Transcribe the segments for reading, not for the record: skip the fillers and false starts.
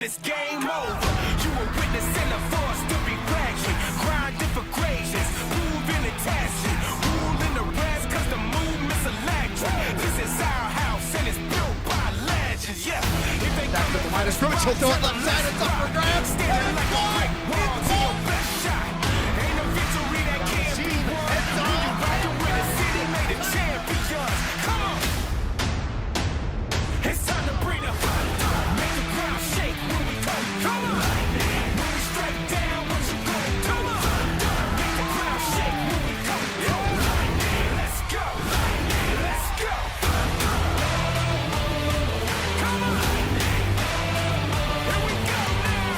It's game over. You were witnessing a force to be fraction. Grinding for gracious. Moving and tasking. Ruling the rest cause the movement's electric. This is our house and it's built by legends. Yeah. If they back to the line of scrimmage, he'll throw it left side. It's up for grabs. Standing like a brick wall to your best shot. Ain't no victory that can't be won. When you rockin' with the city made of champions. Come on. It's time to bring the thunder. Make the ground shake when we come. Come on. When we strike down, what you go? Come on. Make the ground shake when we come. Let's go. Let's go. Come on. Here we go now.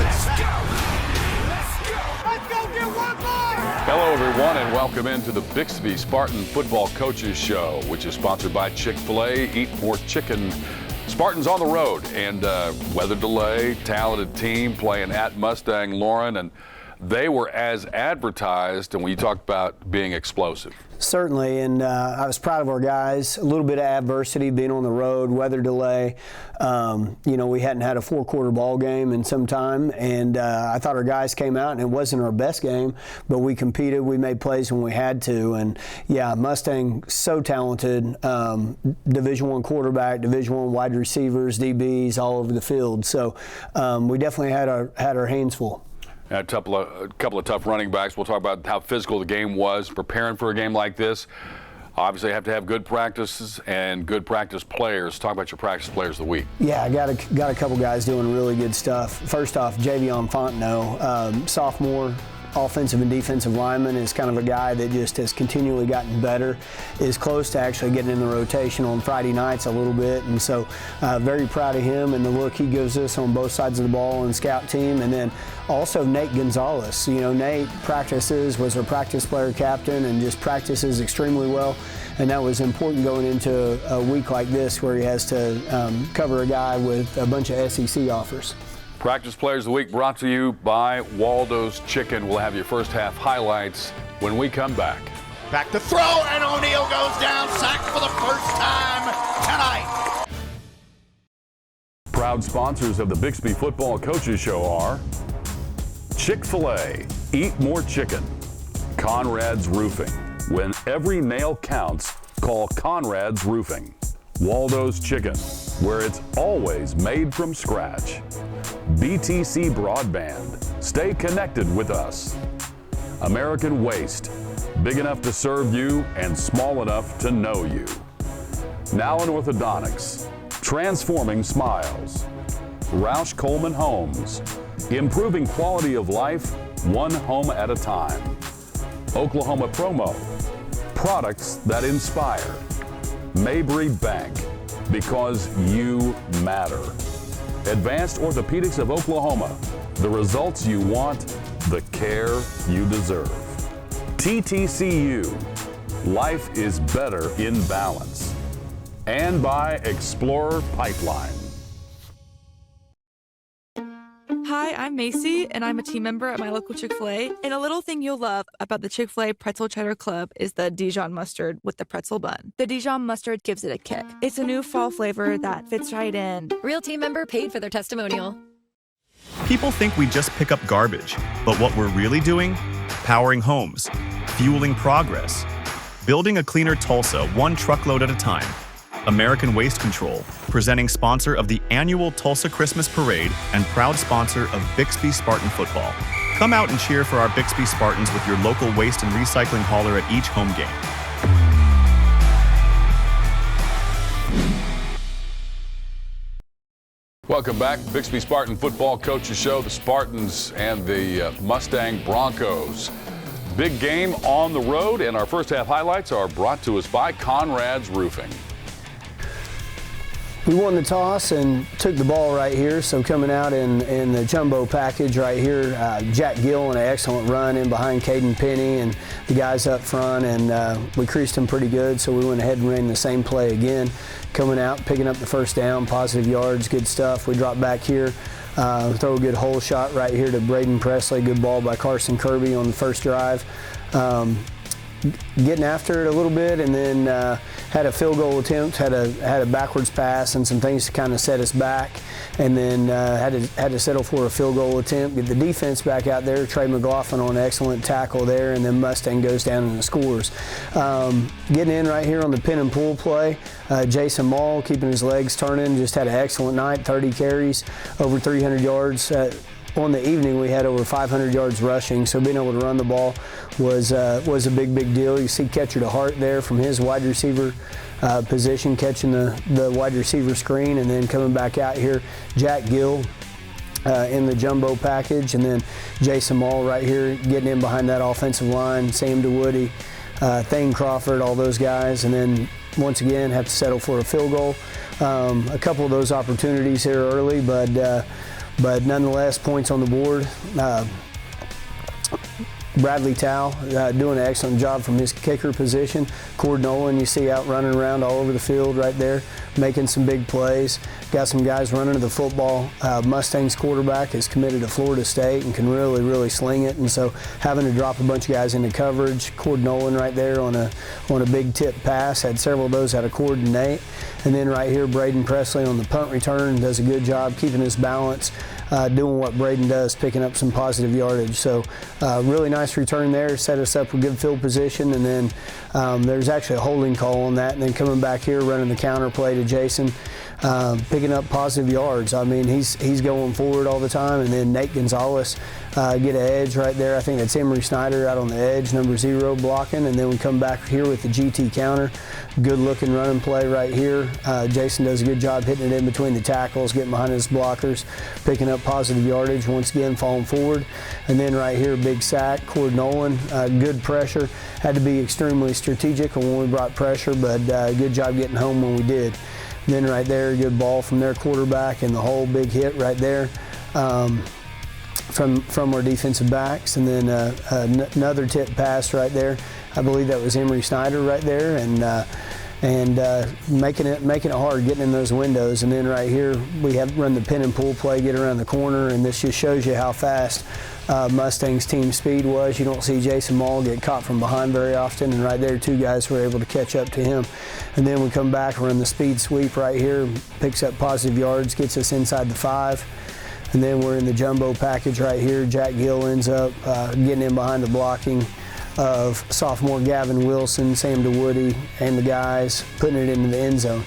Let's go. Let's go. Let's go get one more. Hello, everyone, and welcome into the Bixby Spartan Football Coaches Show, which is sponsored by Chick-fil-A. Eat more chicken. Spartans on the road, and weather delay, talented team playing at Mustang Lauren, and they were as advertised, and when you talk about being explosive. Certainly, and I was proud of our guys. A little bit of adversity, being on the road, weather delay. We hadn't had a four-quarter ball game in some time, and I thought our guys came out, and it wasn't our best game, but we competed. We made plays when we had to, and yeah, Mustang so talented. Division I quarterback, Division I wide receivers, DBs all over the field. So we definitely had our hands full. A couple of tough running backs. We'll talk about how physical the game was, preparing for a game like this. Obviously, you have to have good practices and good practice players. Talk about your practice players of the week. Yeah, I got a couple guys doing really good stuff. First off, Javion Fontenot, sophomore offensive and defensive lineman, is kind of a guy that just has continually gotten better, is close to actually getting in the rotation on Friday nights a little bit, and so very proud of him and the look he gives us on both sides of the ball and scout team. And then also Nate Gonzalez. Nate was our practice player captain and just practices extremely well, and that was important going into a week like this where he has to cover a guy with a bunch of SEC offers. Practice Players of the Week brought to you by Waldo's Chicken. We'll have your first half highlights when we come back. Back to throw, and O'Neal goes down, sacked for the first time tonight. Proud sponsors of the Bixby Football Coaches Show are Chick-fil-A, Eat More Chicken, Conrad's Roofing. When every nail counts, call Conrad's Roofing. Waldo's Chicken, where it's always made from scratch. BTC Broadband, stay connected with us. American Waste, big enough to serve you and small enough to know you. Now in Orthodontics, transforming smiles. Roush Coleman Homes, improving quality of life one home at a time. Oklahoma Promo, products that inspire. Mabry Bank, because you matter. Advanced Orthopedics of Oklahoma, the results you want, the care you deserve. TTCU, life is better in balance. And by Explorer Pipeline. Hi, I'm Macy, and I'm a team member at my local Chick-fil-A. And a little thing you'll love about the Chick-fil-A Pretzel Cheddar Club is the Dijon mustard with the pretzel bun. The Dijon mustard gives it a kick. It's a new fall flavor that fits right in. Real team member paid for their testimonial. People think we just pick up garbage, but what we're really doing? Powering homes, fueling progress, building a cleaner Tulsa one truckload at a time. American Waste Control, presenting sponsor of the annual Tulsa Christmas Parade and proud sponsor of Bixby Spartan football. Come out and cheer for our Bixby Spartans with your local waste and recycling hauler at each home game. Welcome back, Bixby Spartan Football Coaches Show, the Spartans and the Mustang Broncos. Big game on the road, and our first half highlights are brought to us by Conrad's Roofing. We won the toss and took the ball right here, so coming out in the jumbo package right here, Jack Gill on an excellent run in behind Caden Penny and the guys up front, and we creased him pretty good, so we went ahead and ran the same play again. Coming out, picking up the first down, positive yards, good stuff. We drop back here, throw a good hole shot right here to Braden Presley, good ball by Carson Kirby on the first drive. getting after it a little bit, and then had a field goal attempt, had a backwards pass and some things to kind of set us back, and then had to settle for a field goal attempt, get the defense back out there. Trey McLaughlin on an excellent tackle there, and then Mustang goes down and scores. Getting in right here on the pin and pull play, Jason Mall keeping his legs turning, just had an excellent night, 30 carries, over 300 yards. On the evening, we had over 500 yards rushing, so being able to run the ball was a big deal. You see catcher to heart there from his wide receiver position, catching the wide receiver screen, and then coming back out here, Jack Gill in the jumbo package, and then Jason Mall right here getting in behind that offensive line, Sam DeWoody, Thane Crawford, all those guys, and then once again have to settle for a field goal. A couple of those opportunities here early, but nonetheless, points on the board. Bradley Tao doing an excellent job from his kicker position. Cord Nolan, you see out running around all over the field right there, making some big plays. Got some guys running to the football. Mustang's quarterback is committed to Florida State and can really sling it, and so having to drop a bunch of guys into coverage. Cord Nolan right there on a big tip pass, had several of those out of Cord and Nate. And then right here, Braden Presley on the punt return does a good job keeping his balance, doing what Braden does, picking up some positive yardage. So really nice return there, set us up with good field position, and then there's actually a holding call on that, and then coming back here, running the counter play to Jason, picking up positive yards. I mean, he's going forward all the time, and then Nate Gonzalez get an edge right there. I think that's Emery Snyder out on the edge, number 0 blocking, and then we come back here with the GT counter. Good looking running play right here. Jason does a good job hitting it in between the tackles, getting behind his blockers, picking up positive yardage, once again falling forward. And then right here, big sack, Cord Nolan, good pressure. Had to be extremely strategic when we brought pressure, but good job getting home when we did. And then right there, good ball from their quarterback and the whole big hit right there. From our defensive backs, and then another tip pass right there. I believe that was Emery Snyder right there, and making it hard, getting in those windows. And then right here we have run the pin and pull play, get around the corner, and this just shows you how fast Mustang's team speed was. You don't see Jason Mall get caught from behind very often, and right there 2 guys were able to catch up to him. And then we come back, run the speed sweep right here, picks up positive yards, gets us inside the 5. And then we're in the jumbo package right here. Jack Gill ends up getting in behind the blocking of sophomore Gavin Wilson, Sam DeWoody, and the guys, putting it into the end zone.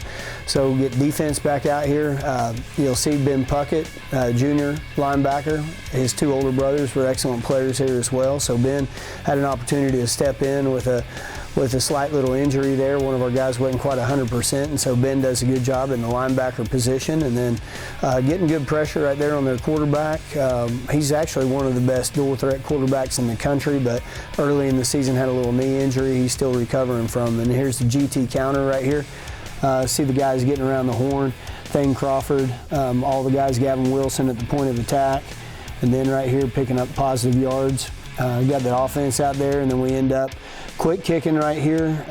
So get defense back out here. You'll see Ben Puckett, junior linebacker. His 2 older brothers were excellent players here as well. So Ben had an opportunity to step in with a slight little injury there. One of our guys wasn't quite 100%, and so Ben does a good job in the linebacker position, and then getting good pressure right there on their quarterback. He's actually one of the best dual threat quarterbacks in the country, but early in the season had a little knee injury he's still recovering from. And here's the GT counter right here. See the guys getting around the horn. Thane Crawford, all the guys, Gavin Wilson at the point of attack, and then right here picking up positive yards. Got the offense out there, and then we end up quick kicking right here,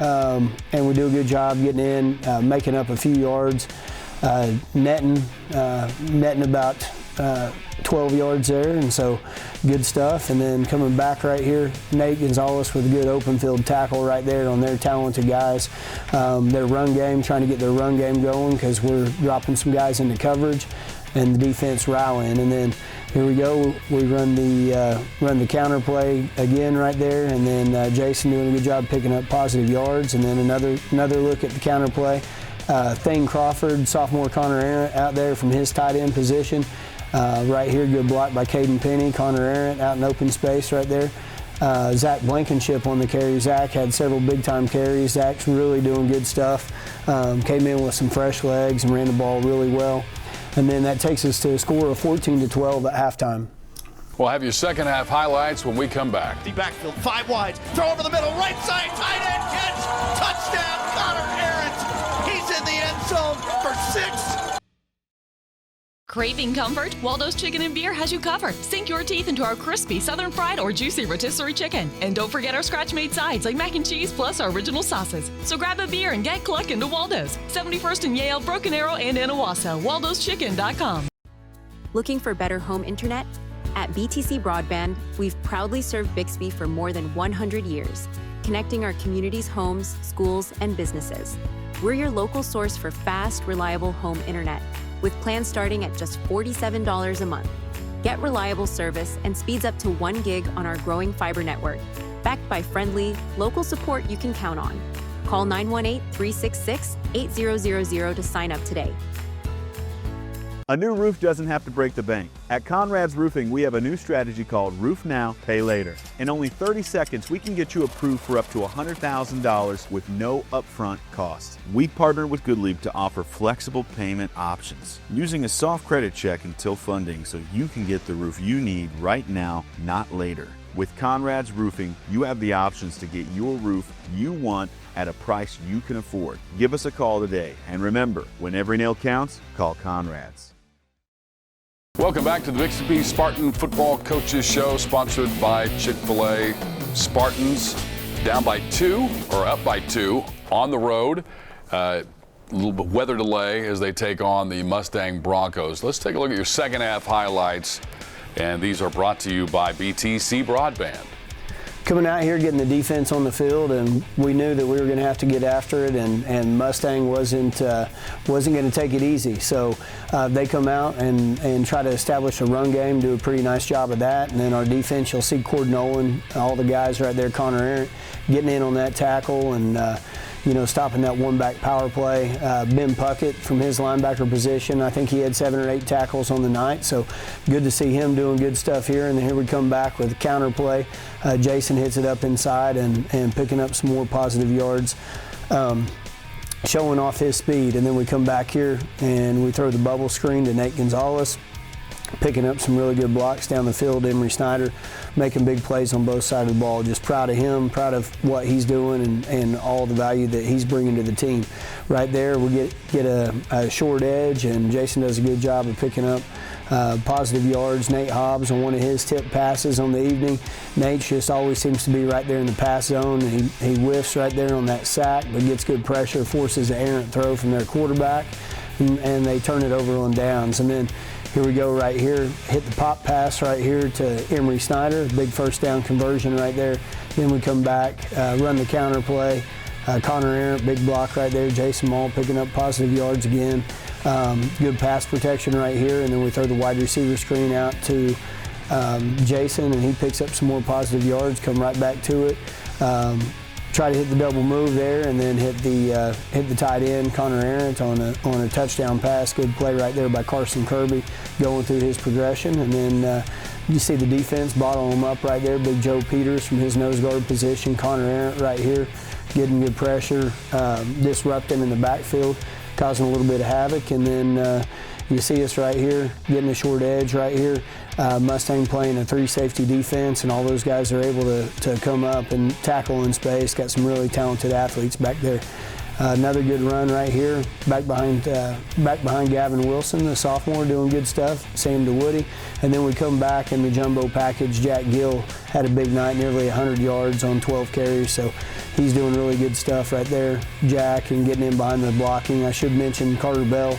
and we do a good job getting in, making up a few yards, netting about 12 yards there, and so good stuff. And then coming back right here, Nate Gonzalez with a good open field tackle right there on their talented guys. Their run game, trying to get their run game going because we're dropping some guys into coverage, and the defense rallying. And then here we go. We run the counter play again right there, and then Jason doing a good job picking up positive yards. And then another look at the counter play. Thane Crawford, sophomore Connor Arrant out there from his tight end position. Right here, good block by Caden Penny. Connor Arrant out in open space right there. Zach Blankenship on the carry. Zach had several big-time carries. Zach's really doing good stuff. Came in with some fresh legs and ran the ball really well. And then that takes us to a score of 14-12 at halftime. We'll have your second half highlights when we come back. The backfield, 5 wide, throw over the middle, right side, tight end catch, touchdown, Connor Arrant. He's in the end zone for 6. Craving comfort? Waldo's Chicken and Beer has you covered. Sink your teeth into our crispy southern fried or juicy rotisserie chicken. And don't forget our scratch-made sides like mac and cheese plus our original sauces. So grab a beer and get clucking to Waldo's. 71st and Yale, Broken Arrow, and Anawasso. Waldo'sChicken.com. Looking for better home internet? At BTC Broadband, we've proudly served Bixby for more than 100 years, connecting our community's homes, schools, and businesses. We're your local source for fast, reliable home internet, with plans starting at just $47 a month. Get reliable service and speeds up to 1 gig on our growing fiber network, backed by friendly, local support you can count on. Call 918-366-8000 to sign up today. A new roof doesn't have to break the bank. At Conrad's Roofing, we have a new strategy called Roof Now, Pay Later. In only 30 seconds, we can get you approved for up to $100,000 with no upfront cost. We partnered with Goodleap to offer flexible payment options, using a soft credit check until funding so you can get the roof you need right now, not later. With Conrad's Roofing, you have the options to get your roof you want at a price you can afford. Give us a call today. And remember, when every nail counts, call Conrad's. Welcome back to the Bixby Spartan Football Coaches Show, sponsored by Chick-fil-A. Spartans down by 2 or up by 2 on the road. A little bit weather delay as they take on the Mustang Broncos. Let's take a look at your second half highlights. And these are brought to you by BTC Broadband. Coming out here, getting the defense on the field, and we knew that we were going to have to get after it, and Mustang wasn't going to take it easy. So they come out and try to establish a run game, do a pretty nice job of that. And then our defense, you'll see Cord Nolan, all the guys right there, Connor Arendt, getting in on that tackle and stopping that one-back power play. Ben Puckett from his linebacker position, I think he had 7 or 8 tackles on the night, so good to see him doing good stuff here. And then here we come back with a counter play. Jason hits it up inside and picking up some more positive yards, showing off his speed. And then we come back here and we throw the bubble screen to Nate Gonzalez, picking up some really good blocks down the field. Emery Snyder making big plays on both sides of the ball. Just proud of him, proud of what he's doing and all the value that he's bringing to the team. Right there, we get a short edge, and Jason does a good job of picking up positive yards. Nate Hobbs on one of his tip passes on the evening. Nate just always seems to be right there in the pass zone. He whiffs right there on that sack, but gets good pressure, forces an errant throw from their quarterback, and they turn it over on downs. And then here we go right here, hit the pop pass right here to Emery Snyder, big first down conversion right there. Then we come back, run the counter play. Connor Arendt, big block right there. Jason Mall picking up positive yards again. Good pass protection right here, and then we throw the wide receiver screen out to Jason, and he picks up some more positive yards, come right back to it. Try to hit the double move there, and then hit the tight end, Connor Arendt, on a touchdown pass. Good play right there by Carson Kirby, going through his progression. And then you see the defense bottle him up right there. Big Joe Peters from his nose guard position. Connor Arendt right here, getting good pressure, disrupting in the backfield, causing a little bit of havoc. And then you see us right here, getting a short edge right here. Mustang playing a 3-safety defense, and all those guys are able to come up and tackle in space. Got some really talented athletes back there. Another good run right here, back behind Gavin Wilson, the sophomore, doing good stuff. Sam DeWoody. And then we come back in the jumbo package. Jack Gill had a big night, nearly 100 yards on 12 carries, so he's doing really good stuff right there, Jack, and getting in behind the blocking. I should mention Carter Bell,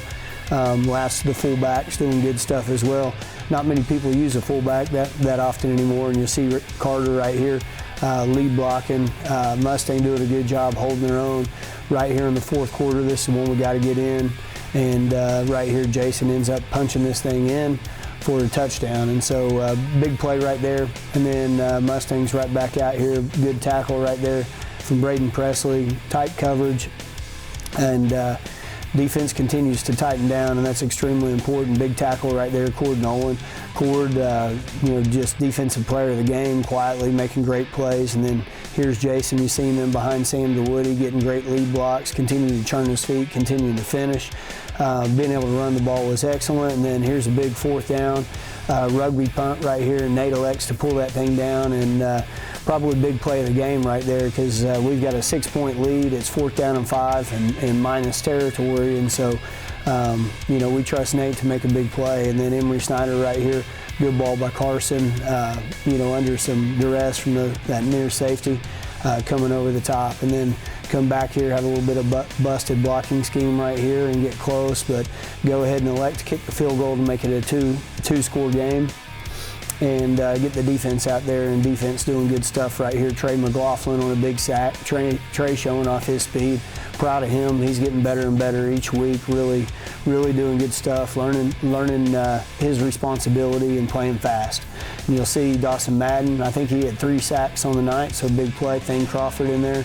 the fullback's doing good stuff as well. Not many people use a fullback that often anymore, and you'll see Carter right here lead blocking. Mustang doing a good job holding their own right here in the fourth quarter. This is the one we got to get in, and right here Jason ends up punching this thing in for a touchdown. And so big play right there. And then Mustang's right back out here. Good tackle right there from Braden Presley. Tight coverage, and defense continues to tighten down, and that's extremely important. Big tackle right there, Cord Nolan. Cord, just defensive player of the game, quietly making great plays. And then here's Jason. You see him in behind Sam DeWoody, getting great lead blocks, continuing to churn his feet, continuing to finish. Being able to run the ball was excellent. And then here's a big fourth down, rugby punt right here. Nate elects to pull that thing down, and probably a big play of the game right there, because we've got a 6-point lead. It's 4th down and 5 and minus territory, and so we trust Nate to make a big play. And then Emery Snyder right here, good ball by Carson, under some duress from that near safety, coming over the top. And then come back here, have a little bit of busted blocking scheme right here and get close, but go ahead and elect to kick the field goal to make it a two-score game. and get the defense out there, and defense doing good stuff right here. Trey McLaughlin on a big sack. Trey showing off his speed. Proud of him. He's getting better and better each week. Really doing good stuff. Learning his responsibility and playing fast. And you'll see Dawson Madden. I think he had 3 sacks on the night, so big play. Thane Crawford in there,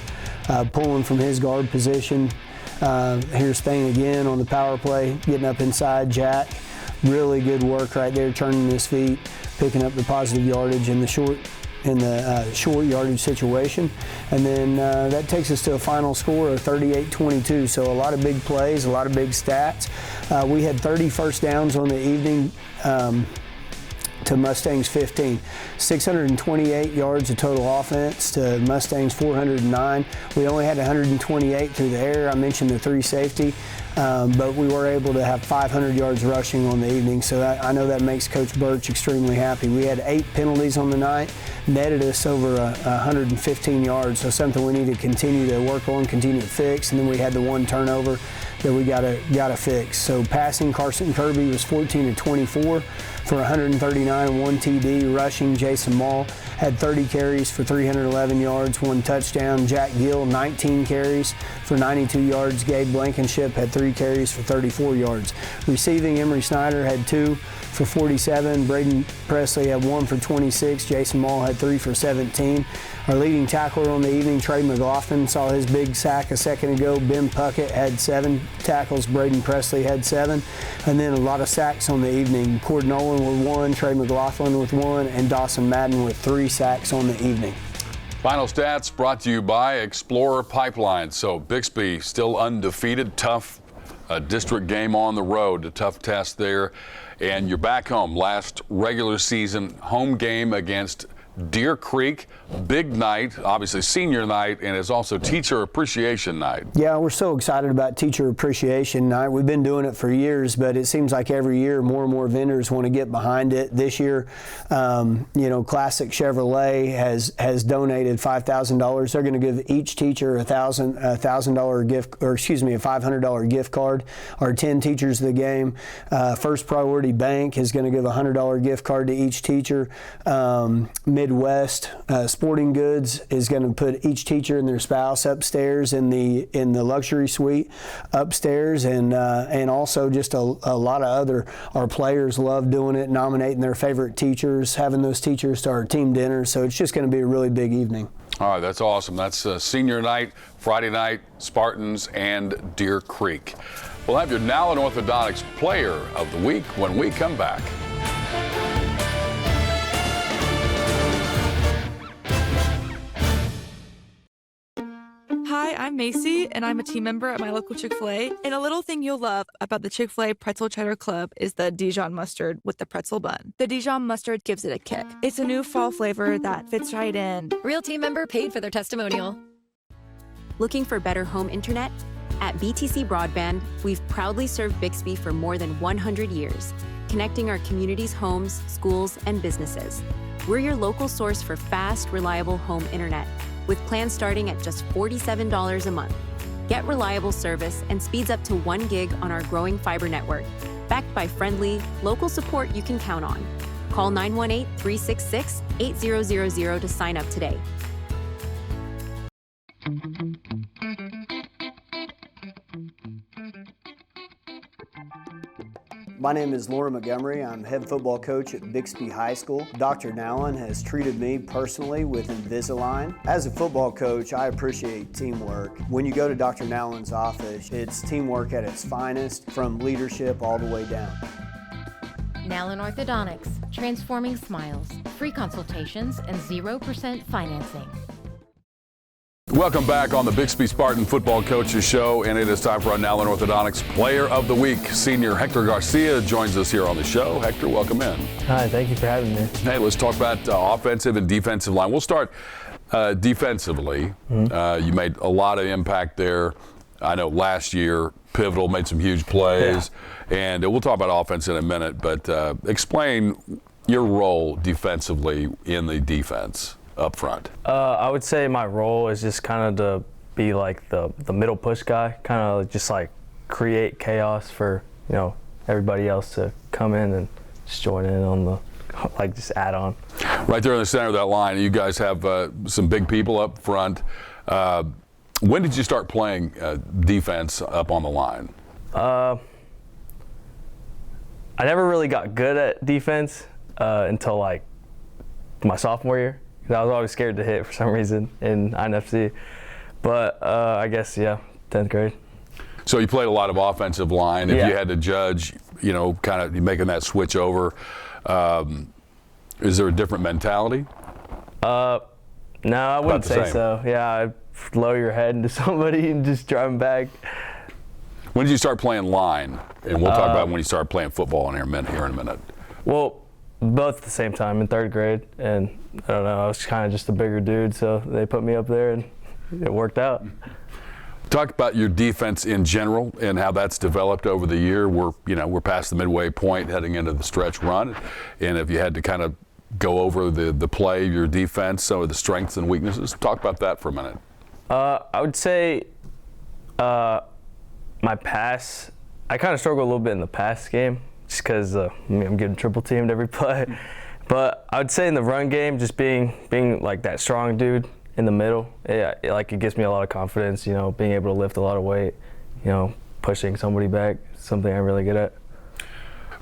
pulling from his guard position. Here's Thane again on the power play, getting up inside Jack. Really good work right there, turning his feet, picking up the positive yardage in the short yardage situation. And then that takes us to a final score of 38-22. So a lot of big plays, a lot of big stats. We had 30 first downs on the evening to Mustangs 15. 628 yards of total offense to Mustangs 409. We only had 128 through the air. I mentioned the 3 safety, but we were able to have 500 yards rushing on the evening, so I know that makes Coach Birch extremely happy. We had 8 penalties on the night, netted us over 115 yards, so something we need to continue to work on, continue to fix. And then we had the 1 turnover that we gotta fix. So passing, Carson Kirby was 14-24 for 139 and 1 TD. Rushing, Jason Mall had 30 carries for 311 yards, 1 touchdown. Jack Gill, 19 carries for 92 yards. Gabe Blankenship had 3 carries for 34 yards. Receiving, Emery Snyder had 2 for 47. Braden Presley had 1 for 26. Jason Mall had 3 for 17. Our leading tackler on the evening, Trey McLaughlin, saw his big sack a second ago. Ben Puckett had 7 tackles. Braden Presley had 7. And then a lot of sacks on the evening. Cord Nolan with 1, Trey McLaughlin with 1, and Dawson Madden with 3 sacks on the evening. Final stats brought to you by Explorer Pipeline. So Bixby still undefeated, tough district game on the road, a tough test there. And you're back home. Last regular season home game against Deer Creek. Big night, obviously senior night, and it's also teacher appreciation night. Yeah, we're so excited about teacher appreciation night. We've been doing it for years, but it seems like every year more and more vendors want to get behind it. This year, Classic Chevrolet has donated $5,000. They're going to give each teacher a $500 gift card. Our 10 teachers of the game. First Priority Bank is going to give a $100 gift card to each teacher. Midwest Sporting Goods is going to put each teacher and their spouse upstairs in the luxury suite upstairs, and also just a lot of our players love doing it, nominating their favorite teachers, having those teachers to our team dinner. So it's just going to be a really big evening. All right, that's awesome. That's senior night, Friday night, Spartans and Deer Creek. We'll have your Nowlin Orthodontics Player of the Week when we come back. Hi, I'm Macy, and I'm a team member at my local Chick-fil-A. And a little thing you'll love about the Chick-fil-A Pretzel Cheddar Club is the Dijon mustard with the pretzel bun. The Dijon mustard gives it a kick. It's a new fall flavor that fits right in. Real team member paid for their testimonial. Looking for better home internet? At BTC Broadband, we've proudly served Bixby for more than 100 years, connecting our community's homes, schools, and businesses. We're your local source for fast, reliable home internet, with plans starting at just $47 a month. Get reliable service and speeds up to 1 gig on our growing fiber network, backed by friendly, local support you can count on. Call 918-366-8000 to sign up today. My name is Laura Montgomery. I'm head football coach at Bixby High School. Dr. Nowlin has treated me personally with Invisalign. As a football coach, I appreciate teamwork. When you go to Dr. Nowlin's office, it's teamwork at its finest, from leadership all the way down. Nowlin Orthodontics, transforming smiles, free consultations, and 0% financing. Welcome back on the Bixby Spartan Football Coaches Show, and it is time for our Nowlin Orthodontics Player of the Week. Senior Hector Garcia joins us here on the show. Hector, welcome in. Hi, thank you for having me. Hey, let's talk about offensive and defensive line. We'll start defensively. You made a lot of impact there. I know last year, pivotal, made some huge plays. Yeah. And we'll talk about offense in a minute, but explain your role defensively in the defense up front. I would say my role is just kind of to be like the middle push guy, kind of just like create chaos for everybody else to come in and just join in on like just add on. Right there in the center of that line, you guys have some big people up front. When did you start playing defense up on the line? I never really got good at defense until like my sophomore year. I was always scared to hit for some reason in INFC. But I guess, 10th grade. So you played a lot of offensive line. If you had to judge, kind of making that switch over, is there a different mentality? No, I wouldn't say so. Yeah, I'd lower your head into somebody and just drive them back. When did you start playing line? And we'll talk about when you started playing football here in a minute. Well, both at the same time in 3rd grade. And I don't know, I was kind of just a bigger dude, so they put me up there and it worked out. Talk about your defense in general and how that's developed over the year. We're past the midway point, heading into the stretch run, and if you had to kind of go over the play of your defense, some of the strengths and weaknesses, talk about that for a minute. I would say my pass. I kind of struggle a little bit in the pass game, just because I'm getting triple teamed every play. But I would say in the run game, just being like that strong dude in the middle, it gives me a lot of confidence, being able to lift a lot of weight, pushing somebody back, something I'm really good at.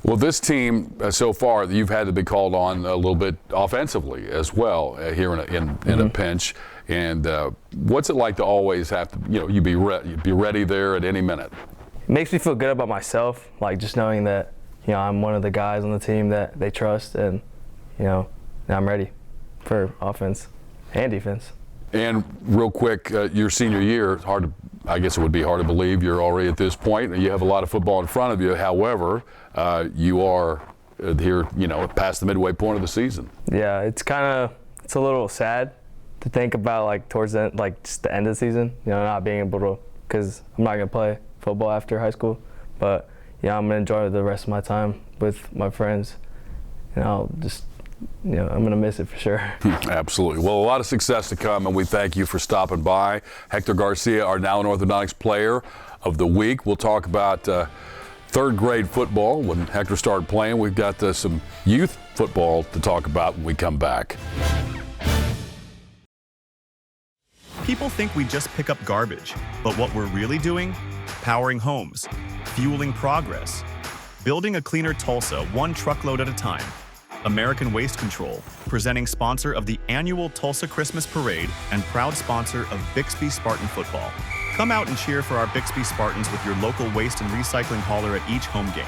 Well, this team so far, you've had to be called on a little bit offensively as well here in a pinch. And what's it like to always have to, you be ready there at any minute? It makes me feel good about myself, like just knowing that, I'm one of the guys on the team that they trust, and, I'm ready for offense and defense. And real quick, your senior year, I guess it would be hard to believe you're already at this point. You have a lot of football in front of you. However, you are here, past the midway point of the season. Yeah, it's a little sad to think about towards the end, just the end of the season, not being able to, because I'm not going to play football after high school. But, I'm going to enjoy the rest of my time with my friends. And I'll just, I'm going to miss it for sure. Absolutely. Well, a lot of success to come, and we thank you for stopping by. Hector Garcia, our Now in Orthodontics Player of the Week. We'll talk about 3rd grade football. When Hector started playing, we've got some youth football to talk about when we come back. People think we just pick up garbage, but what we're really doing? Powering homes, fueling progress, building a cleaner Tulsa one truckload at a time. American Waste Control, presenting sponsor of the annual Tulsa Christmas Parade and proud sponsor of Bixby Spartan football. Come out and cheer for our Bixby Spartans with your local waste and recycling hauler at each home game.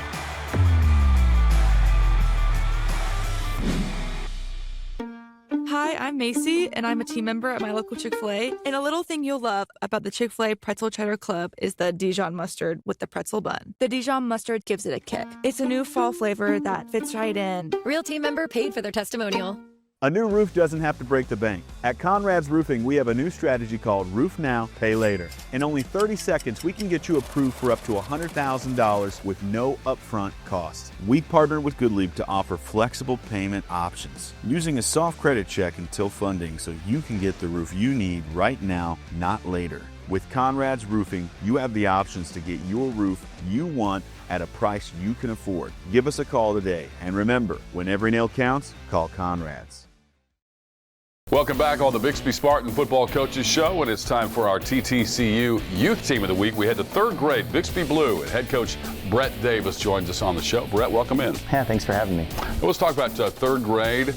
Hi, I'm Macy, and I'm a team member at my local Chick-fil-A. And a little thing you'll love about the Chick-fil-A Pretzel Cheddar Club is the Dijon mustard with the pretzel bun. The Dijon mustard gives it a kick. It's a new fall flavor that fits right in. Real team member paid for their testimonial. A new roof doesn't have to break the bank. At Conrad's Roofing, we have a new strategy called Roof Now, Pay Later. In only 30 seconds, we can get you approved for up to $100,000 with no upfront costs. We partnered with Goodleap to offer flexible payment options, using a soft credit check until funding so you can get the roof you need right now, not later. With Conrad's Roofing, you have the options to get your roof you want at a price you can afford. Give us a call today. And remember, when every nail counts, call Conrad's. Welcome back on the Bixby Spartan Football Coaches Show, and it's time for our TTCU Youth Team of the Week. We head to 3rd grade Bixby Blue, and head coach Brett Davis joins us on the show. Brett, welcome in. Yeah, thanks for having me. Well, let's talk about 3rd grade.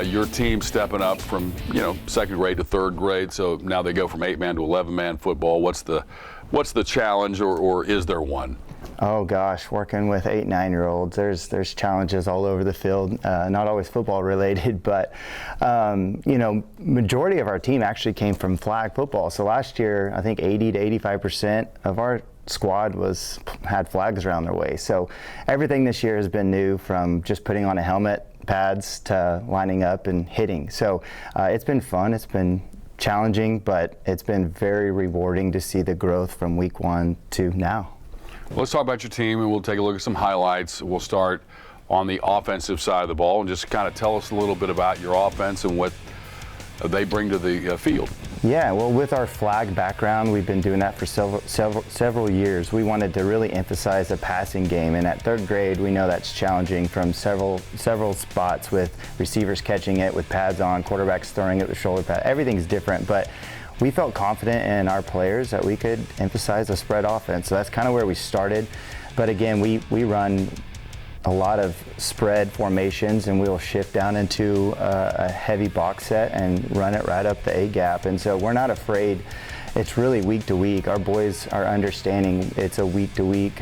Your team stepping up from 2nd grade to 3rd grade, so now they go from 8-man to 11-man football. What's the challenge, or is there one? Oh gosh, working with 8, 9-year-olds, there's challenges all over the field. Not always football related, but majority of our team actually came from flag football. So last year, I think 80 to 85% of our squad had flags around their waist. So everything this year has been new, from just putting on a helmet, pads, to lining up and hitting. So it's been fun. It's been challenging, but it's been very rewarding to see the growth from week 1 to now. Well, let's talk about your team, and we'll take a look at some highlights. We'll start on the offensive side of the ball, and just kind of tell us a little bit about your offense and what they bring to the field. Yeah, well, with our flag background, we've been doing that for several years. We wanted to really emphasize the passing game, and at third grade, we know that's challenging from several spots with receivers catching it with pads on, quarterbacks throwing it with shoulder pads. Everything's different, but we felt confident in our players that we could emphasize a spread offense. So that's kind of where we started. But again, we run a lot of spread formations, and we'll shift down into a heavy box set and run it right up the A gap. And so we're not afraid. It's really week to week. Our boys are understanding it's a week to week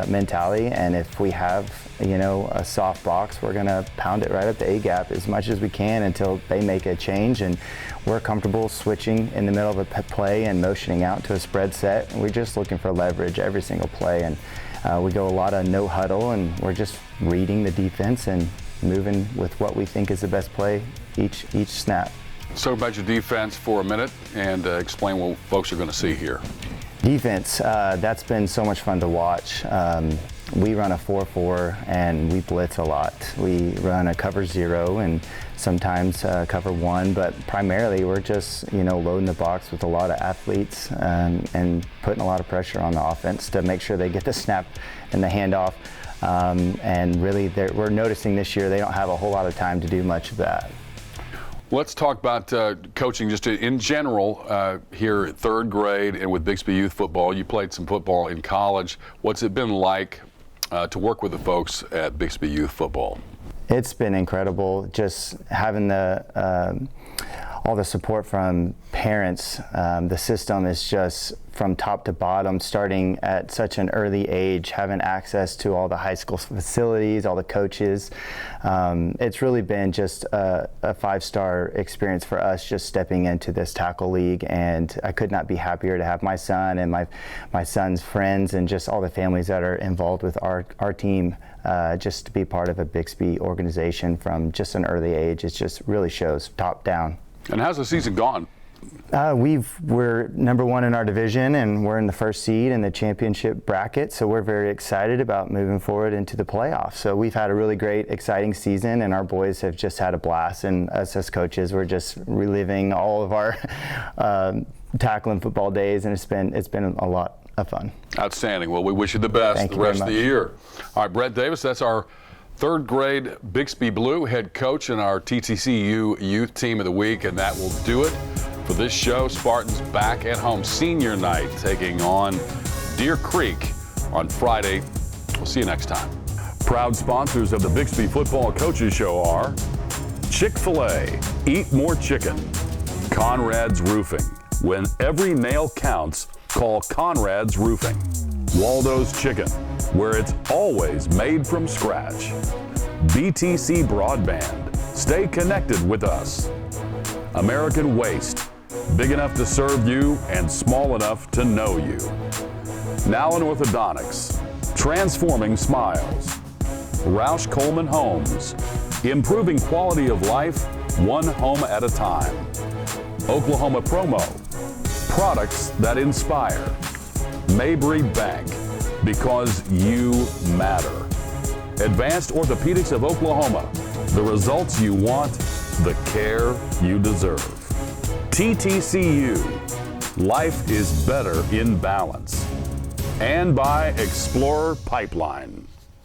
mentality, and if we have a soft box, we're gonna pound it right up the A gap as much as we can until they make a change, and we're comfortable switching in the middle of a play and motioning out to a spread set. And we're just looking for leverage every single play, and we go a lot of no huddle, and we're just reading the defense and moving with what we think is the best play each snap. So about your defense for a minute and explain what folks are going to see here. Defense, that's been so much fun to watch. We run a 4-4 and we blitz a lot. We run a cover 0 and sometimes cover 1, but primarily we're just loading the box with a lot of athletes and putting a lot of pressure on the offense to make sure they get the snap and the handoff. And really, we're noticing this year they don't have a whole lot of time to do much of that. Let's talk about coaching just in general here at third grade and with Bixby Youth Football. You played some football in college. What's it been like to work with the folks at Bixby Youth Football? It's been incredible, just having all the support from parents. The system is just from top to bottom, starting at such an early age, having access to all the high school facilities, all the coaches. It's really been just a 5-star experience for us just stepping into this tackle league, and I could not be happier to have my son and my son's friends and just all the families that are involved with our team just to be part of a Bixby organization from just an early age. It just really shows top down. And how's the season gone? We're number 1 in our division, and we're in the first seed in the championship bracket, so we're very excited about moving forward into the playoffs. So we've had a really great, exciting season, and our boys have just had a blast, and us as coaches, we're just reliving all of our tackling football days, and it's been a lot of fun. Outstanding. Well, we wish you the best the rest of the year. All right, Brett Davis, that's our third grade Bixby Blue head coach and our TTCU Youth Team of the Week, and that will do it for this show. Spartans back at home senior night, taking on Deer Creek on Friday. We'll see you next time. Proud sponsors of the Bixby Football Coaches Show are Chick-fil-A, Eat More Chicken, Conrad's Roofing. When every nail counts, call Conrad's Roofing. Waldo's Chicken, where it's always made from scratch. BTC Broadband, stay connected with us. American Waste, big enough to serve you and small enough to know you. Nowlin Orthodontics, transforming smiles. Roush Coleman Homes, improving quality of life one home at a time. Oklahoma Promo, products that inspire. Mabry Bank, because you matter. Advanced Orthopedics of Oklahoma, the results you want, the care you deserve. TTCU, life is better in balance. And by Explorer Pipeline.